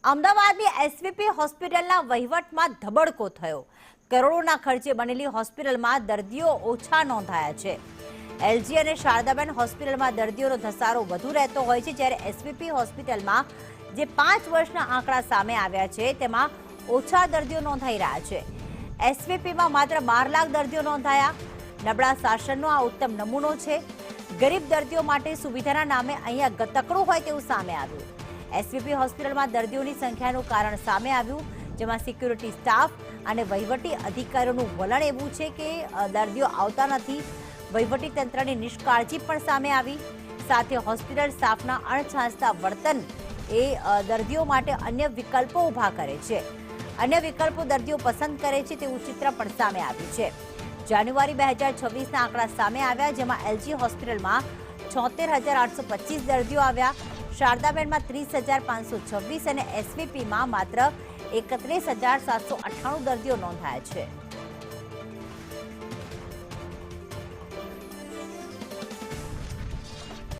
અમદાવાદની એસવીપી હોસ્પિટલના વહીવટમાં ધબડકો થયો। કરોડોના ખર્ચે બનેલી હોસ્પિટલમાં દર્દીઓ ઓછા નોંધાયા છે। એલજી અને શારદાબેન હોસ્પિટલમાં દર્દીઓનો ધસારો વધુ રહેતો હોય છે, જ્યારે એસવીપી હોસ્પિટલમાં જે 5 વર્ષના આંકડા સામે આવ્યા છે તેમાં ઓછા દર્દીઓ નોંધાઈ રહ્યા છે। એસવીપીમાં માત્ર 12 લાખ દર્દીઓ નોંધાયા। નબળા શાસનનો આ ઉત્તમ નમૂનો છે। ગરીબ દર્દીઓ માટે સુવિધાના નામે અહીંયા ગતકડું હોય તેવું સામે આવ્યું। એસવીપી હોસ્પિટલમાં દર્દીઓની સંખ્યાનું કારણ સામે આવ્યું, જેમાં સિક્યુરિટી સ્ટાફ અને વહીવટી અધિકારીઓનું વલણ એવું છે કે દર્દીઓ આવતા નથી। વહીવટી તંત્રની નિષ્કાળજી પણ સામે આવી। સાથે હોસ્પિટલ સ્ટાફના અણછાંસતા વર્તન એ દર્દીઓ માટે અન્ય વિકલ્પો ઊભા કરે છે। અન્ય વિકલ્પો દર્દીઓ પસંદ કરે છે તેવું ચિત્ર પણ સામે આવ્યું છે। જાન્યુઆરી 2026ના આંકડા સામે આવ્યા, જેમાં એલજી હોસ્પિટલમાં 76,825 દર્દીઓ આવ્યા। શારદાબેનમાં 30,526 અને એસવીપીમાં માત્ર 31,798 દર્દીઓ નોંધાયા છે।